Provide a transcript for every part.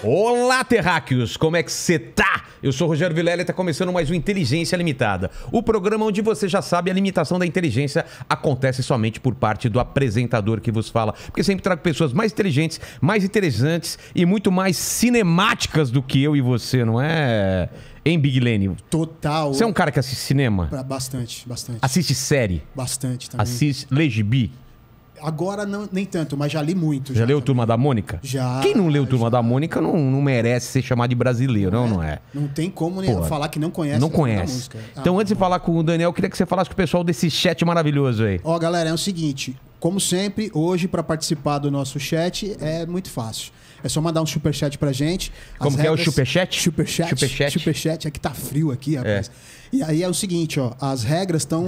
Olá, terráqueos! Como é que você tá? Eu sou o Rogério Vilela e tá começando mais um Inteligência Limitada. O programa onde você já sabe a limitação da inteligência acontece somente por parte do apresentador que vos fala. Porque sempre trago pessoas mais inteligentes, mais interessantes e muito mais cinemáticas do que eu e você, não é? Hein, Big Lenny? Total. Você é um cara que assiste cinema? Bastante. Assiste série? Bastante também. Assiste, lê gibi? Agora não, nem tanto, mas já li muito. Já leu também. Turma da Mônica? Já. Quem não leu Turma da Mônica não merece ser chamado de brasileiro, não é? Não tem como nem falar que não conhece. Não conhece. Então, antes de falar com o Daniel, eu queria que você falasse com o pessoal desse chat maravilhoso aí. Ó, galera, é o seguinte. Como sempre, hoje, para participar do nosso chat, é muito fácil. É só mandar um superchat pra gente. Como que é o superchat? Superchat. É que tá frio aqui, rapaz. E aí é o seguinte, ó. As regras estão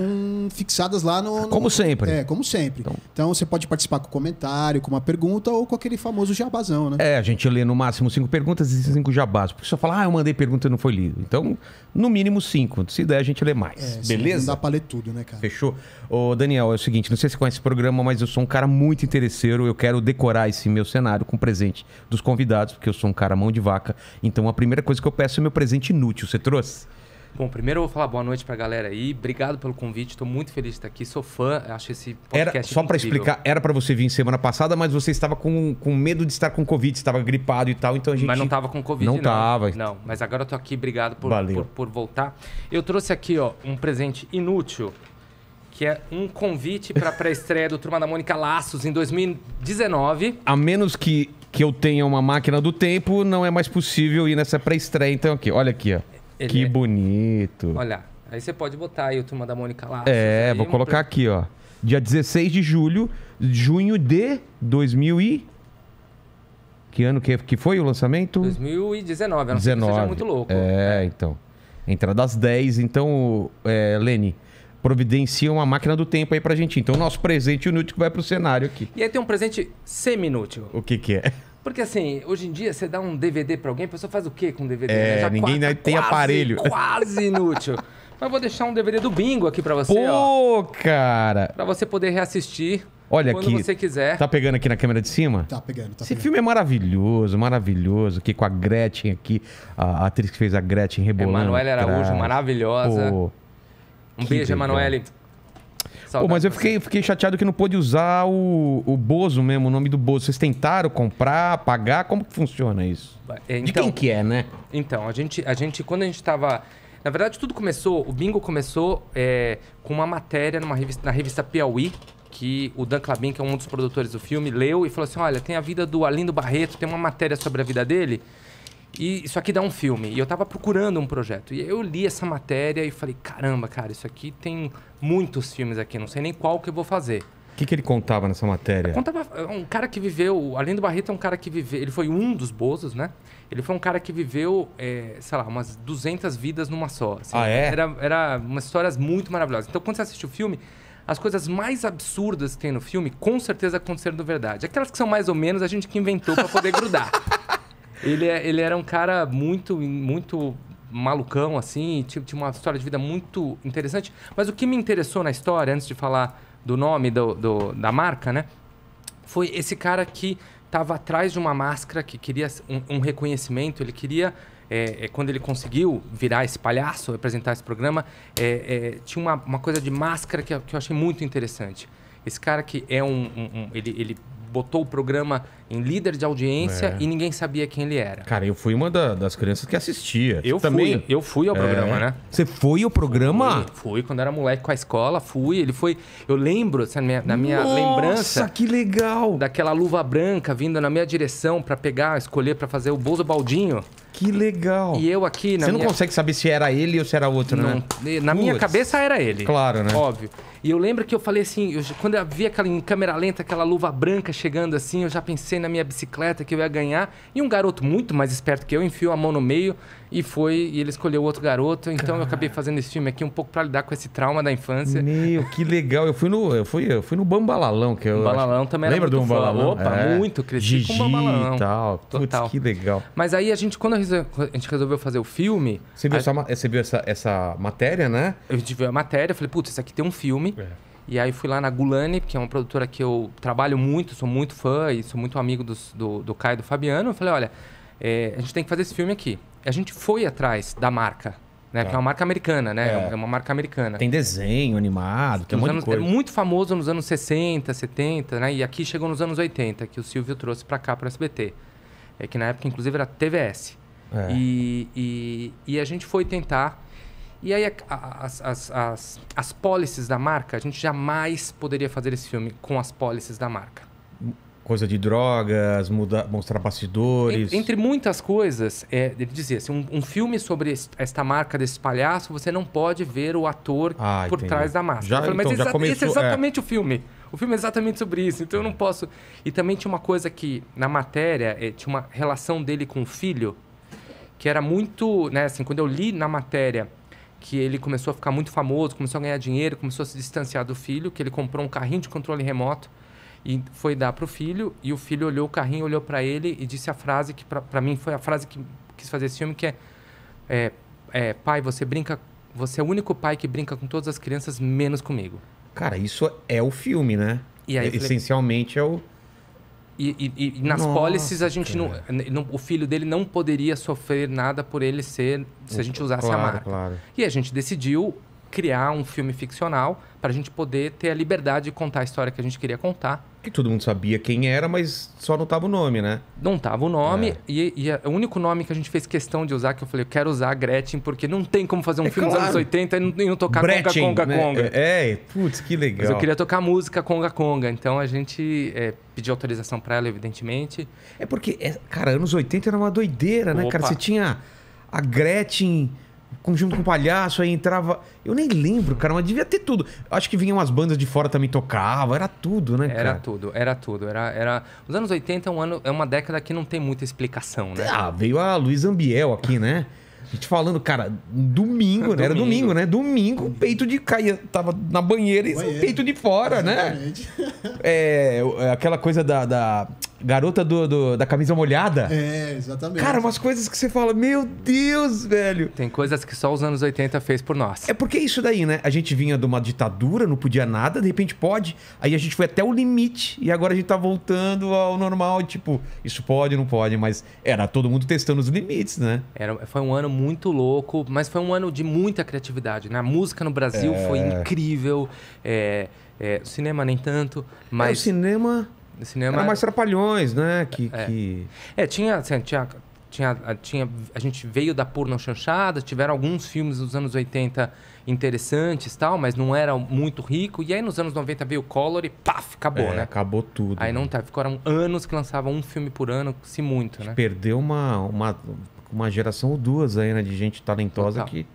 fixadas lá no... Como sempre. É, como sempre. Então você pode participar com comentário, com uma pergunta ou com aquele famoso jabazão, né? É, a gente lê no máximo 5 perguntas e 5 jabás. Porque só fala, eu mandei pergunta e não foi lido. Então, no mínimo 5. Se der, a gente lê mais. Beleza? Não dá pra ler tudo, né, cara? Fechou? Ô, Daniel, é o seguinte, não sei se você conhece esse programa, mas eu sou um cara muito interesseiro. Eu quero decorar esse meu cenário com presente dos convidados, porque eu sou um cara mão de vaca. Então, a primeira coisa que eu peço é meu presente inútil. Você trouxe? Bom, primeiro eu vou falar boa noite pra galera aí. Obrigado pelo convite, tô muito feliz de estar aqui. Sou fã, acho esse podcast só pra explicar, era pra você vir semana passada, mas você estava com medo de estar com Covid, estava gripado e tal, então a gente... Mas não tava com Covid, não. Tava. Não, mas agora eu tô aqui, obrigado por voltar. Eu trouxe aqui, ó, um presente inútil, que é um convite pra pré-estreia do Turma da Mônica Laços em 2019. A menos que eu tenha uma máquina do tempo, não é mais possível ir nessa pré-estreia. Então aqui, olha aqui, ó. Que bonito. Olha, aí você pode botar aí o Turma da Mônica Laços. É, vou colocar aqui, ó. Dia 16 de junho de 2000 e... Que ano que foi o lançamento? 2019, a não ser que seja muito louco. Então. Entrada às 10. Então, Lene, providencia uma máquina do tempo aí pra gente. Então, nosso presente inútil que vai pro cenário aqui. E aí tem um presente semi-inútil. O que é? Porque assim, hoje em dia, você dá um DVD pra alguém, a pessoa faz o quê com DVD? Ninguém tem aparelho. Quase inútil. Mas vou deixar um DVD do Bingo aqui pra você, ó. Pô, cara! Pra você poder reassistir quando aqui, você quiser. Tá pegando aqui na câmera de cima? Tá pegando. Esse filme é maravilhoso. Aqui com a Gretchen aqui. A atriz que fez a Gretchen rebolando. Emanuele Araújo, maravilhosa. Pô, um beijo, Emanuele. Pô, mas eu fiquei chateado que não pôde usar o Bozo mesmo, o nome do Bozo. Vocês tentaram comprar, pagar? Como que funciona isso? Então, de quem que é, né? Então, a gente quando a gente tava... Na verdade, tudo começou... O Bingo começou com uma matéria na revista Piauí, que o Dan Clabin, que é um dos produtores do filme, leu e falou assim, olha, tem a vida do Arlindo Barreto, tem uma matéria sobre a vida dele... E isso aqui dá um filme. E eu tava procurando um projeto. E eu li essa matéria e falei, caramba, cara, isso aqui tem muitos filmes aqui. Não sei nem qual que eu vou fazer. O que ele contava nessa matéria? Contava um cara que viveu... Além do Barreto, é um cara que viveu... Ele foi um dos Bozos, né? Ele foi um cara que viveu, sei lá, umas 200 vidas numa só. Assim, Era umas histórias muito maravilhosas. Então, quando você assiste o filme... As coisas mais absurdas que tem no filme, com certeza aconteceram de verdade. Aquelas que são mais ou menos, a gente que inventou pra poder grudar. Ele era um cara muito malucão, assim, tinha uma história de vida muito interessante. Mas o que me interessou na história, antes de falar do nome da marca, né? Foi esse cara que estava atrás de uma máscara, que queria um reconhecimento. Ele queria, quando ele conseguiu virar esse palhaço, apresentar esse programa, tinha uma coisa de máscara que eu achei muito interessante. Esse cara que é ele botou o programa em líder de audiência e ninguém sabia quem ele era. Cara, eu fui uma das crianças que assistia. Eu fui ao programa, né? Você foi ao programa? Fui, quando era moleque com a escola, fui. Ele foi... Eu lembro, na minha lembrança... Nossa, que legal! Daquela luva branca vindo na minha direção pra escolher pra fazer o Bozo Baldinho. Que legal! E eu aqui... Você não consegue saber se era ele ou se era outro, né? Na minha cabeça era ele. Claro, né? Óbvio. E eu lembro que eu falei assim, quando eu vi em câmera lenta, aquela luva branca chegando assim, eu já pensei na minha bicicleta que eu ia ganhar. E um garoto muito mais esperto que eu enfiou a mão no meio e ele escolheu outro garoto. Então eu acabei fazendo esse filme aqui um pouco pra lidar com esse trauma da infância. Meu, que legal. Eu fui no Bambalalão. O Bambalalão também era muito do Bambalalão? Opa, muito. Cresci Gigi com o Bambalalão. E tal. Total. Putz, que legal. Mas aí quando a gente resolveu fazer o filme... Você viu essa matéria, né? A gente viu a matéria, falei, putz, isso aqui tem um filme. E aí fui lá na Gulani, que é uma produtora que eu trabalho muito, sou muito fã e sou muito amigo do Caio e do Fabiano. Eu falei, olha, a gente tem que fazer esse filme aqui. A gente foi atrás da marca, né? Que é uma marca americana, né? É uma marca americana. Tem desenho animado, tem um monte de coisa. É muito famoso nos anos 60, 70, né? E aqui chegou nos anos 80, que o Silvio trouxe pra cá, pro SBT. Que na época, inclusive, era TVS. E a gente foi tentar... E aí, as policies da marca, a gente jamais poderia fazer esse filme com as policies da marca. Coisa de drogas, mostrar bastidores. Entre muitas coisas, ele dizia assim, um filme sobre esta marca desse palhaço, você não pode ver o ator por trás da máscara. Já, mas já começou, esse é exatamente o filme. O filme é exatamente sobre isso, então eu não posso... E também tinha uma coisa que, na matéria, tinha uma relação dele com o filho, que era muito... Né, assim, quando eu li na matéria que ele começou a ficar muito famoso, começou a ganhar dinheiro, começou a se distanciar do filho, que ele comprou um carrinho de controle remoto, e foi dar pro filho, e o filho olhou o carrinho, olhou para ele e disse a frase que para mim foi a frase que quis fazer esse filme, que pai, você é o único pai que brinca com todas as crianças, menos comigo. Cara, isso é o filme, né? E aí, essencialmente é o... E nas policies a gente o filho dele não poderia sofrer nada por ele se a gente usasse a marca. Claro. E a gente decidiu criar um filme ficcional para a gente poder ter a liberdade de contar a história que a gente queria contar. Que todo mundo sabia quem era, mas só não tava o nome, né? Não tava o nome. E o único nome que a gente fez questão de usar, que eu falei, eu quero usar a Gretchen, porque não tem como fazer um filme dos anos 80 e não tocar Gretchen, Conga Conga. Putz, que legal. Mas eu queria tocar música Conga Conga. Então a gente pediu autorização para ela, evidentemente. Porque, cara, anos 80 era uma doideira, né, cara? Você tinha a Gretchen... junto com o palhaço, aí entrava... Eu nem lembro, cara, mas devia ter tudo. Acho que vinham umas bandas de fora também tocavam, era tudo, né, cara? Era tudo. Os anos 80 é uma década que não tem muita explicação, né? Veio a Luísa Ambiel aqui, né? A gente falando, cara, domingo, né? Era domingo, né? Domingo, o peito de caía, tava na banheira e o peito de fora, exatamente, né? Aquela coisa da garota da camisa molhada. Exatamente. Cara, umas coisas que você fala, meu Deus, velho. Tem coisas que só os anos 80 fez por nós. Porque isso daí, né? A gente vinha de uma ditadura, não podia nada, de repente pode. Aí a gente foi até o limite e agora a gente tá voltando ao normal. Tipo, isso pode, não pode, mas era todo mundo testando os limites, né? Foi um ano muito louco, mas foi um ano de muita criatividade, né? A música no Brasil foi incrível. O cinema nem tanto, mas... O cinema era mais Trapalhões, né? A gente veio da Porno Chanchada, tiveram alguns filmes dos anos 80 interessantes e tal, mas não era muito rico. E aí nos anos 90 veio o Collor e paf, acabou, né? Acabou tudo. Aí não tá, ficaram anos que lançavam um filme por ano, se muito, né? Perdeu uma geração ou duas aí, né? De gente talentosa. Total.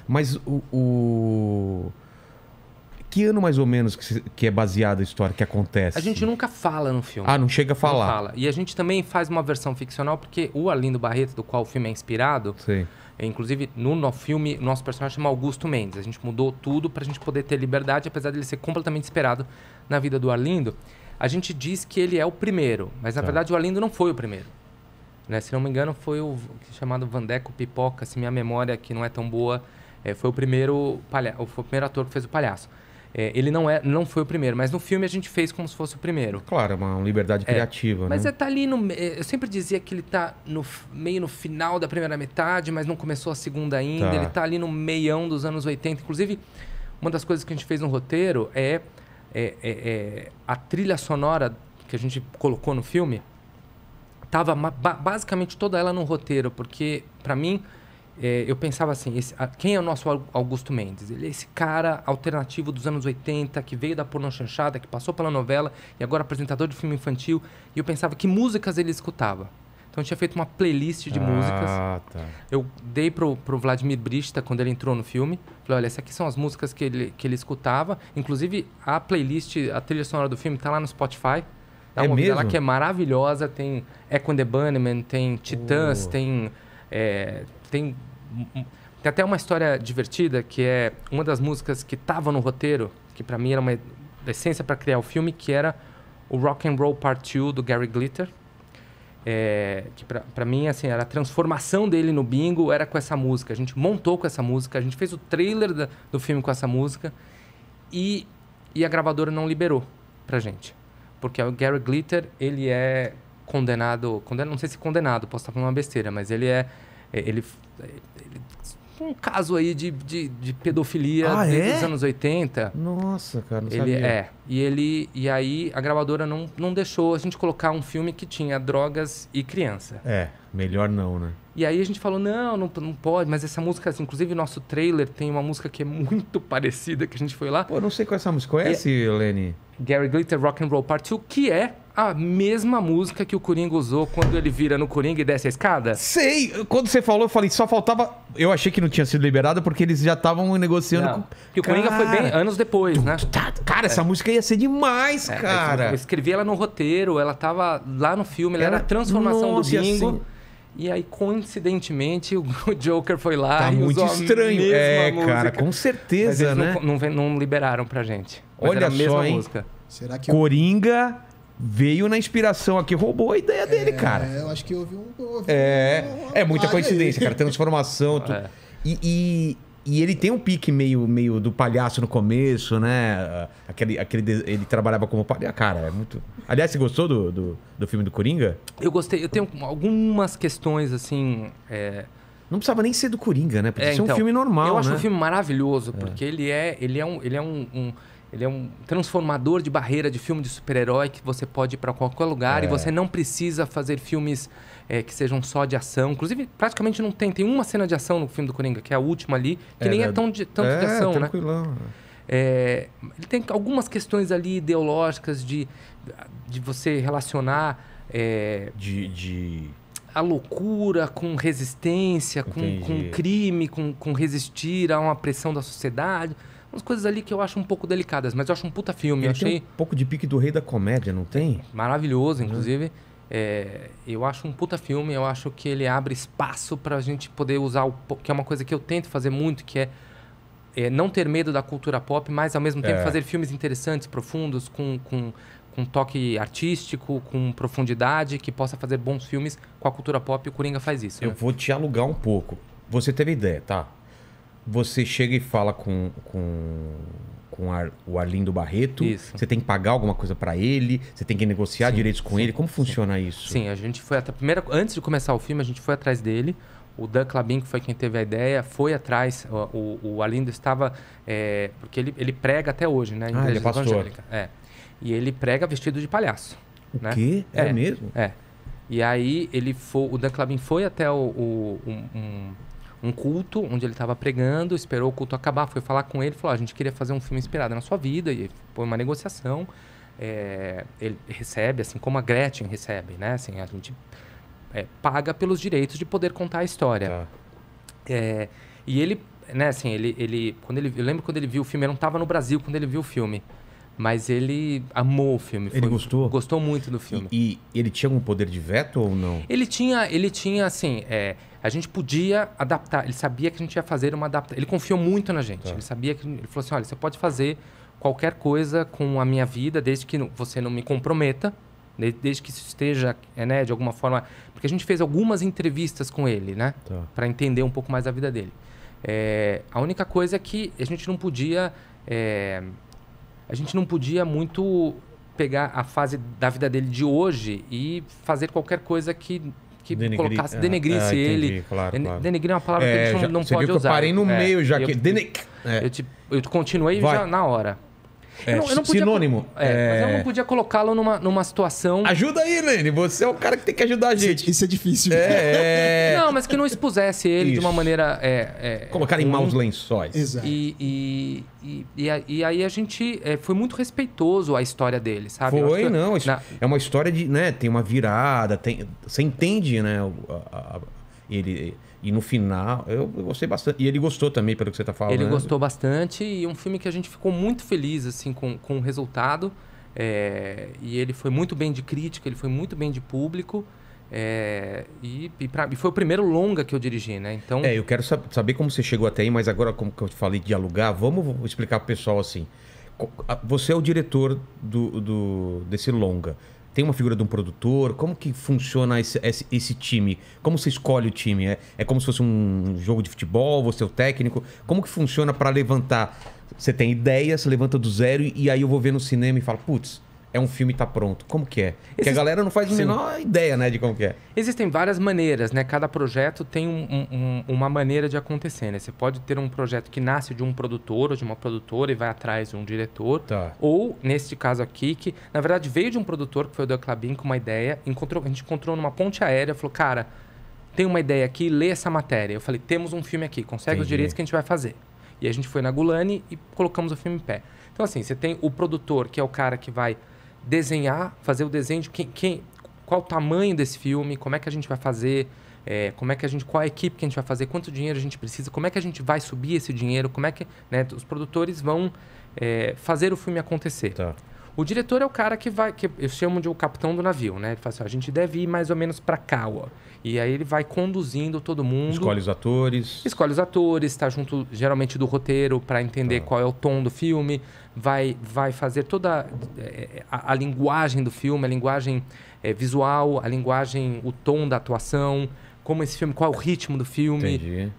Mas que ano mais ou menos que é baseada a história que acontece? A gente nunca fala no filme. Não chega a falar. Não fala. E a gente também faz uma versão ficcional, porque o Arlindo Barreto, do qual o filme é inspirado, inclusive no filme, nosso personagem chama Augusto Mendes. A gente mudou tudo pra gente poder ter liberdade, apesar dele ser completamente inspirado na vida do Arlindo. A gente diz que ele é o primeiro, mas na verdade o Arlindo não foi o primeiro. Né? Se não me engano, foi o chamado Vandeco Pipoca, se minha memória que não é tão boa, foi o primeiro ator que fez o palhaço. Ele não foi o primeiro, mas no filme a gente fez como se fosse o primeiro. Claro, uma liberdade criativa, mas né? Tá ali eu sempre dizia que ele tá meio no final da primeira metade, mas não começou a segunda ainda. Ele tá ali no meião dos anos 80. Inclusive, uma das coisas que a gente fez no roteiro é a trilha sonora que a gente colocou no filme. Tava basicamente toda ela no roteiro, porque para mim... eu pensava assim, quem é o nosso Augusto Mendes? Ele é esse cara alternativo dos anos 80, que veio da Porno Chanchada, que passou pela novela e agora apresentador de filme infantil. E eu pensava que músicas ele escutava. Então eu tinha feito uma playlist de músicas. Eu dei pro Vladimir Brista, quando ele entrou no filme. Falei, olha, essas aqui são as músicas que ele escutava. Inclusive, a playlist, a trilha sonora do filme tá lá no Spotify. Dá uma ouvida lá que é maravilhosa. Tem Echo and the Bunnymen, tem Titãs, tem até uma história divertida, que é uma das músicas que estava no roteiro, que para mim era uma essência para criar o filme, que era o Rock and Roll Part 2 do Gary Glitter. Que para mim, assim, era a transformação dele no bingo, era com essa música. A gente montou com essa música, a gente fez o trailer do filme com essa música e a gravadora não liberou pra gente. Porque o Gary Glitter, ele é condenado, não sei se condenado, posso estar falando uma besteira, mas ele um caso aí de pedofilia desde os anos 80. Nossa, cara, não sabia. E aí a gravadora não deixou a gente colocar um filme que tinha drogas e criança. Melhor não, né? E aí a gente falou, não pode, mas essa música, assim, inclusive nosso trailer tem uma música que é muito parecida, que a gente foi lá. Pô, não sei qual é essa música. Conhece, Lenny? Gary Glitter Rock and Roll Part 2, que é a mesma música que o Coringa usou quando ele vira no Coringa e desce a escada. Sei! Quando você falou, eu falei, só faltava... Eu achei que não tinha sido liberado porque eles já estavam negociando com... Porque o Coringa foi bem anos depois, né? Cara, essa música ia ser demais, cara! Eu escrevi ela no roteiro, ela tava lá no filme, ela era a transformação do Bingo. Assim... E aí, coincidentemente, o Joker foi lá e muito usou estranho. A mesma música. Cara, com certeza, mas eles não liberaram pra gente. Mas olha era a mesma só, hein? música. Será que Coringa veio na inspiração aqui, roubou a ideia dele, cara. Eu acho que houve muita coincidência, cara. Transformação. E ele tem um pique meio do palhaço no começo, né? Ele trabalhava como palhaço. Cara, é muito... Aliás, você gostou do filme do Coringa? Eu gostei. Eu tenho algumas questões, assim... Não precisava nem ser do Coringa, né? Podia ser um filme normal, eu acho né? um filme maravilhoso, porque ele é um transformador de barreira de filme de super-herói que você pode ir para qualquer lugar e você não precisa fazer filmes que sejam só de ação. Inclusive, praticamente não tem. Tem uma cena de ação no filme do Coringa, que é a última ali, que nem é tanto de ação, tranquilão, né? Ele tem algumas questões ali ideológicas de você relacionar a loucura com resistência, com crime, com resistir a uma pressão da sociedade. Umas coisas ali que eu acho um pouco delicadas, mas eu acho um puta filme. Ele tem um pouco de pique do Rei da Comédia, não tem? Maravilhoso, inclusive. Eu acho um puta filme, eu acho que ele abre espaço pra gente poder usar, que é uma coisa que eu tento fazer muito, que é não ter medo da cultura pop, mas ao mesmo tempo fazer filmes interessantes, profundos, com toque artístico, com profundidade, que possa fazer bons filmes com a cultura pop. E o Coringa faz isso. Eu vou te alugar um pouco. Você teve ideia, tá? Você chega e fala com o Arlindo Barreto. Isso. Você tem que pagar alguma coisa pra ele. Você tem que negociar direitos com ele. Como funciona isso? Sim, a gente foi até... Antes de começar o filme, a gente foi atrás dele. O Dan Clabin, que foi quem teve a ideia, foi atrás. O Arlindo estava... porque ele prega até hoje, né? Ele é pastor. Evangélica. E ele prega vestido de palhaço. O quê? É mesmo? E aí o Dan Clabin foi até um culto onde ele estava pregando, esperou o culto acabar, foi falar com ele, falou, a gente queria fazer um filme inspirado na sua vida, e foi uma negociação. Ele recebe, assim como a Gretchen recebe, né? Assim, a gente paga pelos direitos de poder contar a história. E ele, né, assim, eu lembro quando ele viu o filme, ele não estava no Brasil quando ele viu o filme, mas ele amou o filme. Ele gostou? Gostou muito do filme. E ele tinha algum poder de veto ou não? Ele tinha assim... a gente podia adaptar. Ele sabia que a gente ia fazer uma adaptação. Ele confiou muito na gente. Ele sabia que... Ele falou assim, olha, você pode fazer qualquer coisa com a minha vida, desde que você não me comprometa, desde que isso esteja, né, de alguma forma... Porque a gente fez algumas entrevistas com ele, né? Para entender um pouco mais a vida dele. A única coisa é que a gente não podia... a gente não podia muito pegar a fase da vida dele de hoje e fazer qualquer coisa que colocasse, denegrisse ele. Entendi, claro. Denegrir é uma palavra que a gente não pode usar. Eu parei no meio já. Eu continuei já na hora. Eu não podia, sinônimo. Mas eu não podia colocá-lo numa situação... Ajuda aí, Lenny. Você é o cara que tem que ajudar a gente. Isso é difícil. Não, mas que não expusesse ele de uma maneira... Colocar em maus lençóis. Exato. E aí a gente foi muito respeitoso à história dele, sabe? É uma história de... né, tem uma virada, você entende, né? Ele... E no final, eu gostei bastante. E ele gostou também, pelo que você está falando. Ele gostou bastante. E um filme que a gente ficou muito feliz assim, com o resultado. E ele foi muito bem de crítica, ele foi muito bem de público. E foi o primeiro longa que eu dirigi, né? Então... eu quero saber como você chegou até aí, mas agora, como que eu te falei de alugar, vamos explicar pro pessoal assim. Você é o diretor desse longa. Tem uma figura de um produtor? Como que funciona esse time? Como você escolhe o time? É como se fosse um jogo de futebol? Você é o técnico? Como que funciona para levantar? Você tem ideia, você levanta do zero e aí eu vou ver no cinema e falo, putz, é um filme tá pronto? Como que é? Porque a galera não faz a menor ideia, né, de como que é. Existem várias maneiras, né? Cada projeto tem uma maneira de acontecer, né? Você pode ter um projeto que nasce de um produtor ou de uma produtora e vai atrás de um diretor. Tá. Ou, neste caso aqui, que na verdade veio de um produtor, que foi o Del Clabin, com uma ideia. A gente encontrou numa ponte aérea, falou, cara, tem uma ideia aqui, lê essa matéria. Eu falei, temos um filme aqui, consegue os direitos que a gente vai fazer. E a gente foi na Gulani e colocamos o filme em pé. Então, assim, você tem o produtor, que é o cara que vai desenhar, fazer o desenho de qual o tamanho desse filme, como é que a gente vai fazer, qual a equipe que a gente vai fazer, quanto dinheiro a gente precisa, como é que a gente vai subir esse dinheiro, como é que, né, os produtores vão fazer o filme acontecer. Tá. O diretor é o cara que eu chamo de o capitão do navio, né? Ele fala assim, a gente deve ir mais ou menos para cá, ó. E aí ele vai conduzindo todo mundo. Escolhe os atores. Escolhe os atores, está junto geralmente do roteiro para entender qual é o tom do filme, vai fazer toda a linguagem do filme, a linguagem visual, a linguagem, o tom da atuação, como esse filme, qual é o ritmo do filme. Entendi.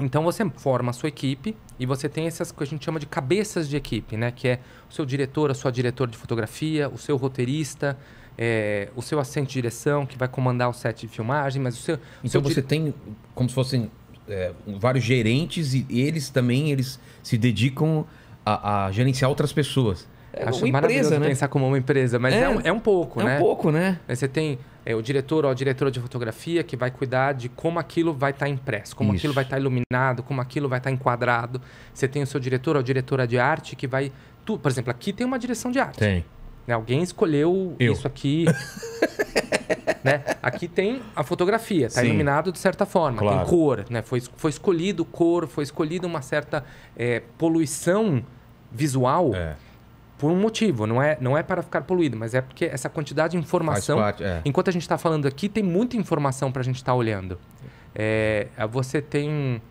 Então você forma a sua equipe e você tem essas que a gente chama de cabeças de equipe, né? Que é o seu diretor, a sua diretora de fotografia, o seu roteirista, o seu assistente de direção que vai comandar o set de filmagem, mas o seu... Então você tem como se fossem vários gerentes e eles se dedicam a gerenciar outras pessoas. Acho uma maravilhoso empresa, né? pensar como uma empresa, mas é um pouco, né? É um pouco, né? Aí você tem o diretor ou a diretora de fotografia que vai cuidar de como aquilo vai estar impresso, como aquilo vai estar iluminado, como aquilo vai estar enquadrado. Você tem o seu diretor ou a diretora de arte que vai... Por exemplo, aqui tem uma direção de arte. Tem. Né? Alguém escolheu isso aqui. Né? Aqui tem a fotografia, está iluminado de certa forma, tem cor. Né? Foi escolhido cor, foi escolhida uma certa poluição visual... Por um motivo, não é para ficar poluído, mas é porque essa quantidade de informação... Enquanto a gente está falando aqui, tem muita informação para a gente estar olhando. Você tem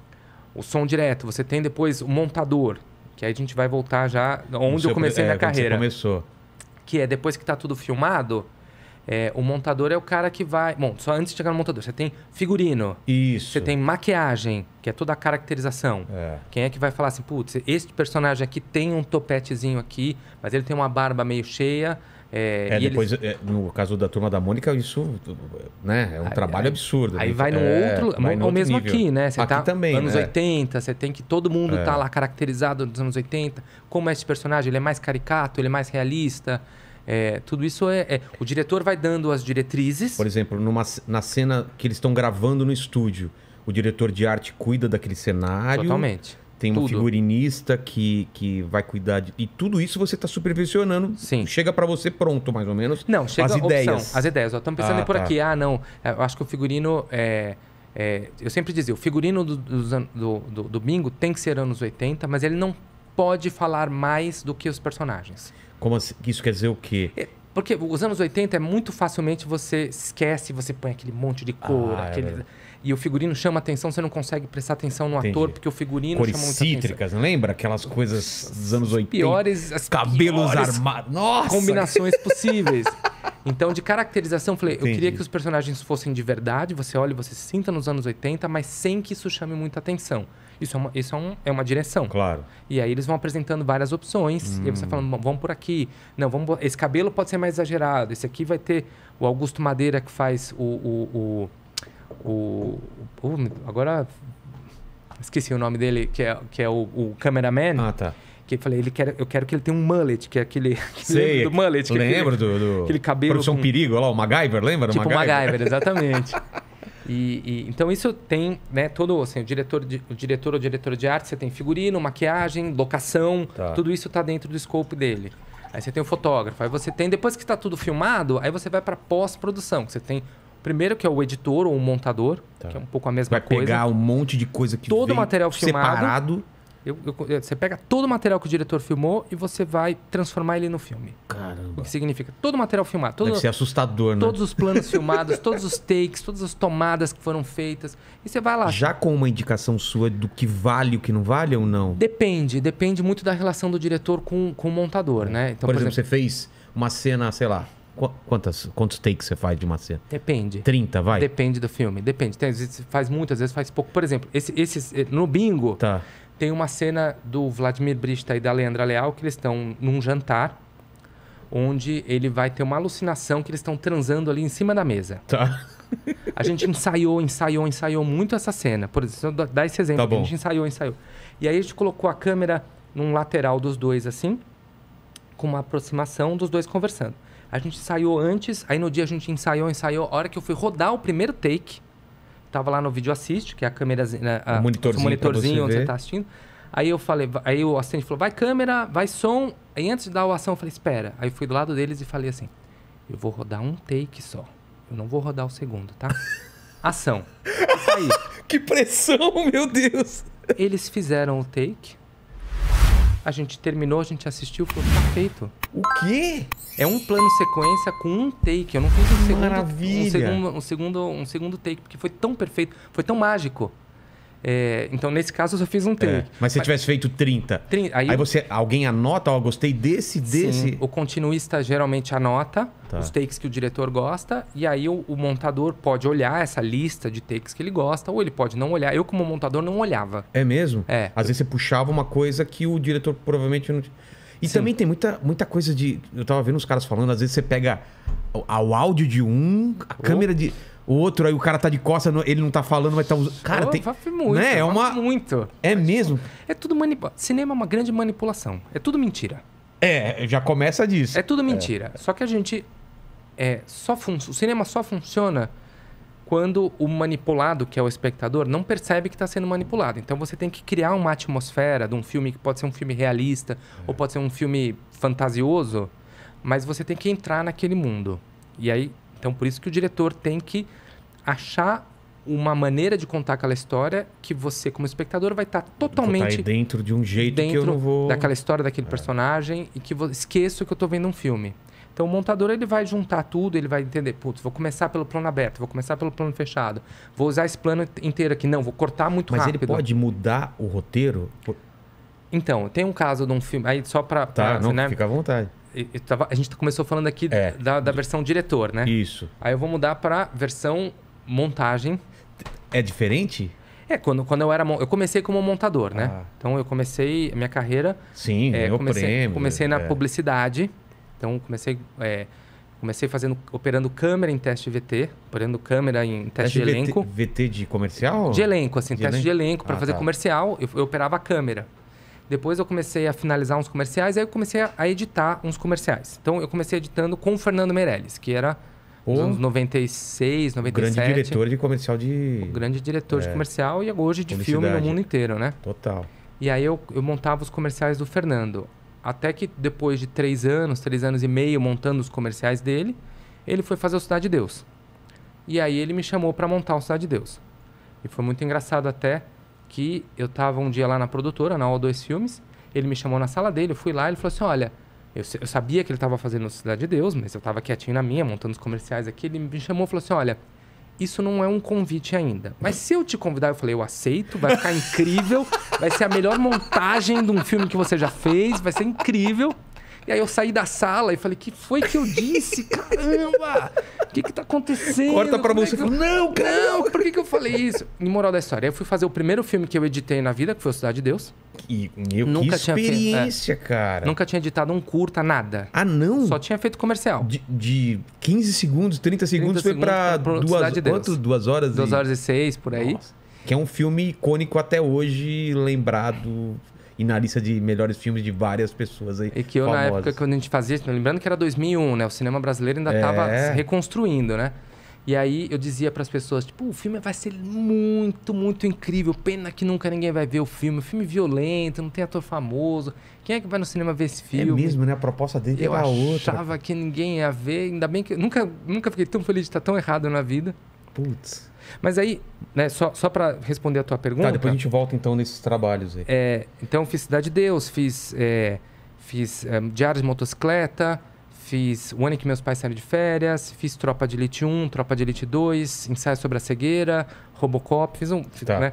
o som direto, você tem depois o montador, que aí a gente vai voltar já onde eu comecei minha carreira. Você começou. Que é depois que está tudo filmado, o montador é o cara que vai... Bom, só antes de chegar no montador, você tem figurino. Isso. Você tem maquiagem, que é toda a caracterização. Quem é que vai falar assim, putz, este personagem aqui tem um topetezinho aqui, mas ele tem uma barba meio cheia. Depois, no caso da Turma da Mônica, isso, né, é um trabalho absurdo. Aí vai no outro, ou mesmo nível. Aqui, né? Você aqui tá também, anos 80, você tem que todo mundo tá lá caracterizado dos anos 80. Como é esse personagem? Ele é mais caricato, ele é mais realista. Tudo isso o diretor vai dando as diretrizes. Por exemplo, na cena que eles estão gravando no estúdio, o diretor de arte cuida daquele cenário. Totalmente. Tem um figurinista que vai cuidar de... E tudo isso você está supervisionando. Sim. Chega para você pronto, mais ou menos. Não, chega as ideias. As ideias. Estamos pensando por aqui. Não. Eu acho que o figurino... eu sempre dizia, o figurino do bingo tem que ser anos 80, mas ele não pode falar mais do que os personagens. Como assim? Isso quer dizer o quê? Porque os anos 80 muito facilmente você esquece, você põe aquele monte de cor, e o figurino chama atenção, você não consegue prestar atenção no ator, porque o figurino cores chama muita cítricas, atenção. Lembra? Aquelas coisas dos anos 80. As cabelos piores armados. Nossa! Combinações possíveis. Então, de caracterização, eu queria que os personagens fossem de verdade, você olha e você se sinta nos anos 80, mas sem que isso chame muita atenção. Isso é uma direção. Claro. E aí eles vão apresentando várias opções. E aí você falando, vamos por aqui. Não, esse cabelo pode ser mais exagerado. Esse aqui vai ter o Augusto Madeira que faz agora esqueci o nome dele, que é o cameraman. Tá. Que eu falei, eu quero que ele tenha um mullet, que é aquele do mullet. Lembro do aquele cabelo. Profissão Perigo, lá, o MacGyver, lembra? Tipo o MacGyver, exatamente. Então isso tem, né, todo assim, o diretor ou diretora de arte, você tem figurino, maquiagem, locação, tudo isso está dentro do scope dele. Aí você tem o fotógrafo, aí você tem, depois que está tudo filmado, aí você vai para pós-produção, que você tem primeiro que é o editor ou o montador, que é um pouco a mesma coisa. Vai pegar um monte de coisa que todo o material filmado, separado. Você pega todo o material que o diretor filmou e você vai transformar ele no filme. Caramba. O que significa? Todo o material filmado. Deve ser assustador, né? Todos os planos filmados, todos os takes, todas as tomadas que foram feitas. E você vai lá. Já com uma indicação sua do que vale e o que não vale ou não? Depende muito da relação do diretor com o montador, né? Então, por exemplo, você fez uma cena, sei lá, quantos takes você faz de uma cena? Depende. 30, vai? Depende do filme, depende. Às vezes faz muito, às vezes faz pouco. Por exemplo, no bingo... Tem uma cena do Vladimir Brista e da Leandra Leal que eles estão num jantar. onde ele vai ter uma alucinação que eles estão transando ali em cima da mesa. Tá. A gente ensaiou muito essa cena. Por exemplo, dá esse exemplo. Tá bom. A gente ensaiou. E aí a gente colocou a câmera num lateral dos dois, assim, com uma aproximação dos dois conversando. A gente ensaiou antes, aí no dia a gente ensaiou. A hora que eu fui rodar o primeiro take, tava lá no Video Assist, que é a câmerazinha, o monitorzinho onde você tá assistindo. Aí eu falei, aí o assistente falou, vai câmera, vai som. Aí antes de dar a ação, eu falei, espera. Aí eu fui do lado deles e falei assim, eu vou rodar um take só. Eu não vou rodar o segundo, tá? Ação. Isso aí. Que pressão, meu Deus! Eles fizeram o take. A gente terminou, a gente assistiu, falou, tá feito. O quê? É um plano sequência com um take. Eu não fiz um segundo, Maravilha. um segundo take, porque foi tão perfeito, foi tão mágico. Então, nesse caso, eu só fiz um take. Mas se tivesse feito 30, aí alguém anota, ó, gostei desse. Sim, o continuista geralmente anota Tá. os takes que o diretor gosta, e aí o montador pode olhar essa lista de takes que ele gosta, ou ele pode não olhar. Eu, como montador, não olhava. É mesmo? É. Às vezes você puxava uma coisa que o diretor provavelmente não... E Sim. também tem muita coisa de... Eu tava vendo os caras falando, às vezes você pega o áudio de um, a câmera de... O outro, aí o cara tá de costas, ele não tá falando, mas tá usando... Cara, tem... Muito, né? muito. É mesmo? É tudo manipulação. Cinema é uma grande manipulação. É tudo mentira. Já começa disso. É tudo mentira. Só que a gente... O cinema só funciona quando o manipulado, que é o espectador, não percebe que está sendo manipulado. Então você tem que criar uma atmosfera de um filme que pode ser um filme realista ou pode ser um filme fantasioso, mas você tem que entrar naquele mundo. E aí, então por isso que o diretor tem que achar uma maneira de contar aquela história que você, como espectador, vai estar totalmente aí dentro de um jeito que eu não vou... daquela história, daquele personagem, e que esqueço que eu estou vendo um filme. Então o montador ele vai juntar tudo, ele vai entender, putz, vou começar pelo plano aberto, vou começar pelo plano fechado, vou usar esse plano inteiro aqui, não, vou cortar muito rápido. Mas ele pode mudar o roteiro? Então, tem um caso de um filme, aí só para... Tá, não, né? Fica à vontade. A gente começou falando aqui da versão diretor, né? Isso. Aí eu vou mudar para versão montagem. É diferente? Quando eu comecei como montador, né? Então eu comecei a minha carreira... Sim, comecei na publicidade. Então, comecei operando câmera em teste de VT, operando câmera em teste de elenco. VT de comercial? De elenco, assim, teste de elenco. Para fazer comercial, eu operava a câmera. Depois eu comecei a finalizar uns comerciais, aí eu comecei a editar uns comerciais. Então, eu comecei editando com o Fernando Meirelles, que era nos anos 96, 97. Grande diretor de comercial de... O grande diretor de comercial e hoje de filme no mundo inteiro, né? Total. E aí eu montava os comerciais do Fernando. Até que depois de 3 anos e meio montando os comerciais dele, ele foi fazer o Cidade de Deus. E aí ele me chamou para montar o Cidade de Deus. E foi muito engraçado até que eu estava um dia lá na produtora, na O2 Filmes, ele me chamou na sala dele, eu fui lá, ele falou assim, olha, eu sabia que ele estava fazendo o Cidade de Deus, mas eu estava quietinho na minha, montando os comerciais aqui, ele me chamou e falou assim, olha, isso não é um convite ainda. Mas se eu te convidar, eu falei, eu aceito, vai ficar incrível, vai ser a melhor montagem de um filme que você já fez, vai ser incrível. E aí eu saí da sala e falei, que foi que eu disse? Caramba! O que tá acontecendo? Corta pra você. Não, cara! Não, por que eu falei isso? E moral da história, eu fui fazer o primeiro filme que eu editei na vida, que foi o Cidade de Deus. Que experiência, cara. Nunca tinha editado um curta, nada. Ah, não? Só tinha feito comercial. De 15 segundos, 30 segundos, foi pra 2 horas? 2 horas e 6, por aí. Nossa. Que é um filme icônico até hoje, lembrado... E na lista de melhores filmes de várias pessoas aí. E que eu, famosas. na época, quando a gente fazia... Lembrando que era 2001, né? O cinema brasileiro ainda estava se reconstruindo, né? E aí eu dizia para as pessoas, tipo, o filme vai ser muito, muito incrível. Pena que nunca ninguém vai ver o filme. O filme violento, não tem ator famoso. Quem é que vai no cinema ver esse filme? É mesmo, né? A proposta dele era outra. Eu achava que ninguém ia ver. Ainda bem que... Eu nunca fiquei tão feliz de estar tão errado na vida. Putz... Mas aí, né, só para responder a tua pergunta... Tá, depois a gente volta então nesses trabalhos aí. Então, fiz Cidade de Deus, fiz Diário de Motocicleta, fiz O Ano em que Meus Pais Saíram de Férias, fiz Tropa de Elite 1, Tropa de Elite 2, Ensaio sobre a Cegueira, Robocop, Tá. Né?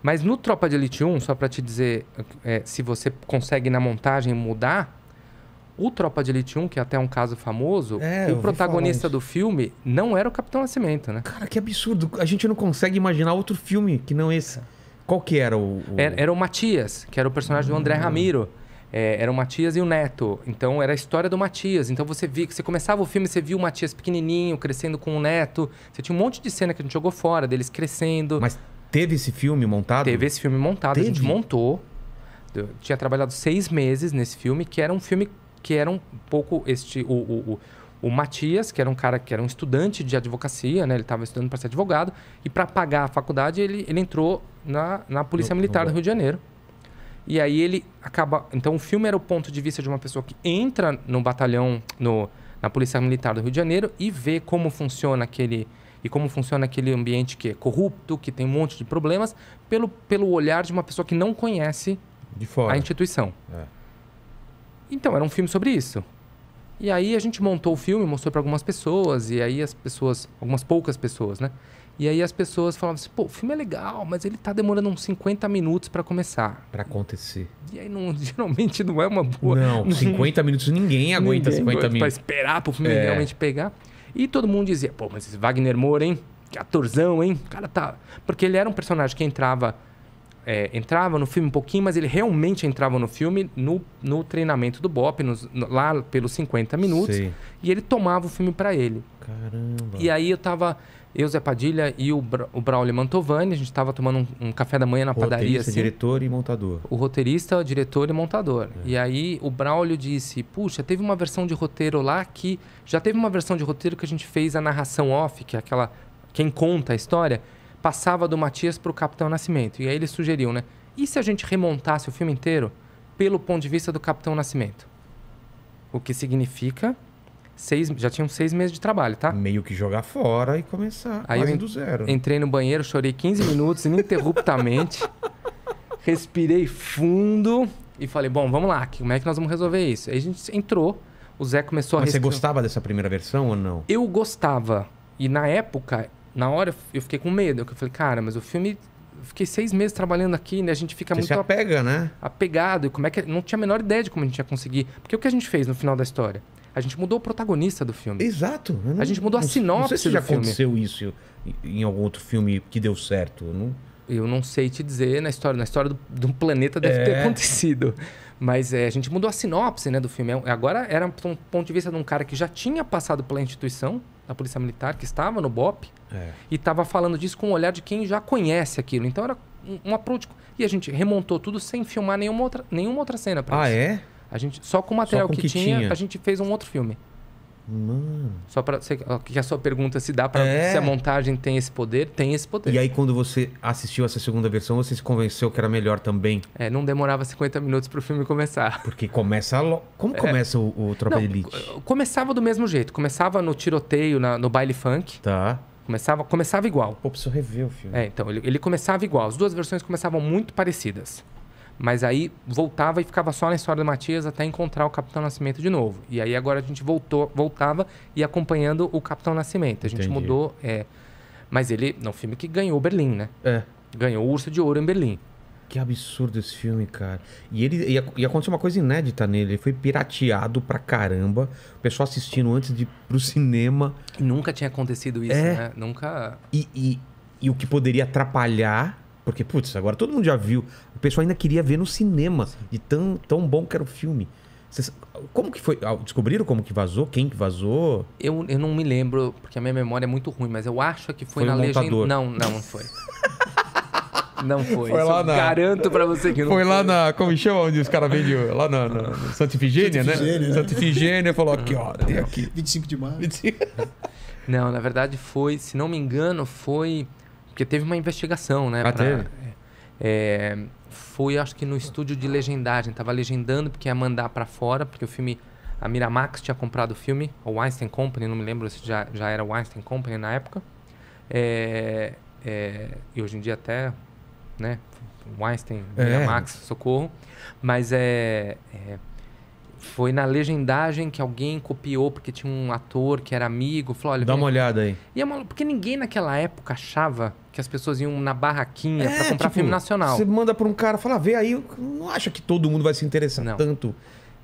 Mas no Tropa de Elite 1, só para te dizer, se você consegue na montagem mudar... O Tropa de Elite 1, que é até um caso famoso, o protagonista do filme não era o Capitão Nascimento, né? Cara, que absurdo. A gente não consegue imaginar outro filme que não esse. Qual que era o... Era o Matias, que era o personagem do André Ramiro. Era o Matias e o Neto. Então, era a história do Matias. Então, você começava o filme, você via o Matias pequenininho, crescendo com o Neto. Você tinha um monte de cena que a gente jogou fora, deles crescendo. Mas teve esse filme montado? Teve esse filme montado. Teve? A gente montou. Eu tinha trabalhado 6 meses nesse filme, que era um filme que era um pouco... O Matias, que era um cara que era um estudante de advocacia, né? Ele estava estudando para ser advogado. E para pagar a faculdade, ele entrou na Polícia Militar do Rio de Janeiro. E aí ele acaba... Então, o filme era o ponto de vista de uma pessoa que entra no batalhão, na Polícia Militar do Rio de Janeiro e vê como funciona aquele ambiente que é corrupto, que tem um monte de problemas, pelo olhar de uma pessoa que não conhece de fora a instituição. Então, era um filme sobre isso. E aí a gente montou o filme, mostrou para algumas pessoas, e aí algumas poucas pessoas, né? E aí as pessoas falavam assim, pô, o filme é legal, mas ele tá demorando uns 50 minutos para começar. Para acontecer. E aí geralmente não é uma boa... Não, 50 minutos ninguém aguenta 50 minutos. Para esperar pro filme realmente pegar. E todo mundo dizia, pô, mas esse Wagner Moura, hein? Que atorzão, hein? O cara tá... Porque ele era um personagem que entrava no filme um pouquinho, mas ele realmente entrava no filme no treinamento do BOPE, lá pelos 50 minutos. Sei. E ele tomava o filme para ele. Caramba. E aí eu, Zé Padilha e o Braulio Mantovani, a gente estava tomando um café da manhã na padaria. Assim, diretor e montador. O roteirista, o diretor e montador. E aí o Braulio disse, puxa, teve uma versão de roteiro lá que... Já teve uma versão de roteiro que a gente fez a narração off, que é aquela... Quem conta a história... passava do Matias para o Capitão Nascimento. E aí ele sugeriu, né? E se a gente remontasse o filme inteiro pelo ponto de vista do Capitão Nascimento? O que significa... já tinham 6 meses de trabalho, tá? Meio que jogar fora e começar aí quase do zero. Entrei no banheiro, chorei 15 minutos ininterruptamente. Respirei fundo e falei, bom, vamos lá. Como é que nós vamos resolver isso? Aí a gente entrou, o Zé começou Mas você gostava dessa primeira versão ou não? Eu gostava. E na época... Na hora eu fiquei com medo. Eu falei, cara, mas o filme... Eu fiquei 6 meses trabalhando aqui, né? A gente fica muito... Você se apega, né? Apegado. E como é que... Não tinha a menor ideia de como a gente ia conseguir. Porque o que a gente fez no final da história? A gente mudou o protagonista do filme. Exato. A gente mudou a sinopse do filme. Não sei se já aconteceu isso em algum outro filme que deu certo. Eu não sei te dizer. Na história do planeta deve ter acontecido. Mas a gente mudou a sinopse, né, do filme. Agora era um ponto de vista de um cara que já tinha passado pela instituição da Polícia Militar, que estava no BOPE, e estava falando disso com o olhar de quem já conhece aquilo. Então era um approach. E a gente remontou tudo sem filmar nenhuma outra cena pra isso. É? A gente, só com o material que tinha, a gente fez um outro filme. Mano. Só para que a sua pergunta se dá para se a montagem tem esse poder, tem esse poder. E aí quando você assistiu essa segunda versão, você se convenceu que era melhor também? Não demorava 50 minutos pro filme começar. Porque começa Como começa o Tropa de Elite? Começava do mesmo jeito. Começava no tiroteio, no baile funk. Tá. Começava igual. Pô, preciso rever o filme. Então, ele começava igual. As duas versões começavam muito parecidas. Mas aí voltava e ficava só na história do Matias até encontrar o Capitão Nascimento de novo. E aí agora a gente voltava e acompanhando o Capitão Nascimento. A gente mudou... Mas ele... É um filme que ganhou Berlim, né? Ganhou o Urso de Ouro em Berlim. Que absurdo esse filme, cara. E aconteceu uma coisa inédita nele. Ele foi pirateado pra caramba. O pessoal assistindo antes de ir pro cinema. E nunca tinha acontecido isso, né? Nunca... E o que poderia atrapalhar... Porque, putz, agora todo mundo já viu. O pessoal ainda queria ver no cinema. De tão bom que era o filme. Como que foi? Descobriram como que vazou? Quem que vazou? Eu não me lembro, porque a minha memória é muito ruim. Mas eu acho que foi na legenda... Não foi. Não foi. Foi lá garanto pra você que não foi. Foi lá na... Como chama? Onde os caras vendem... Lá na Santa Ifigênia, né? Santa Ifigênia falou aqui, ó. Tem aqui. 25 de maio. Não, na verdade foi... Se não me engano, foi... Porque teve uma investigação, né? Foi, acho que no estúdio de legendagem. Tava legendando porque ia mandar pra fora, porque o filme... A Miramax tinha comprado o filme, o Weinstein Company, não me lembro se já era o Weinstein Company na época. E hoje em dia até, né? Weinstein, Miramax, socorro. Mas foi na legendagem que alguém copiou, porque tinha um ator que era amigo, falou, olha... Dá uma olhada aí. Porque ninguém naquela época achava que as pessoas iam na barraquinha pra comprar filme nacional. Você manda pra um cara, fala, vê aí, não acha que todo mundo vai se interessar tanto.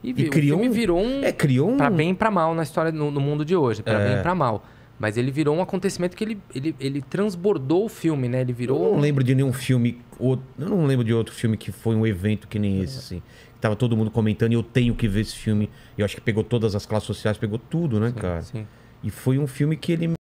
E criou o filme virou criou um... Pra bem e pra mal na história, no mundo de hoje. Pra bem e pra mal. Mas ele virou um acontecimento que ele transbordou o filme, né? Ele virou... Eu não lembro de nenhum filme... Eu não lembro de outro filme que foi um evento que nem esse, assim. Tava todo mundo comentando e eu tenho que ver esse filme. Eu acho que pegou todas as classes sociais, pegou tudo, né, cara? Sim. E foi um filme que ele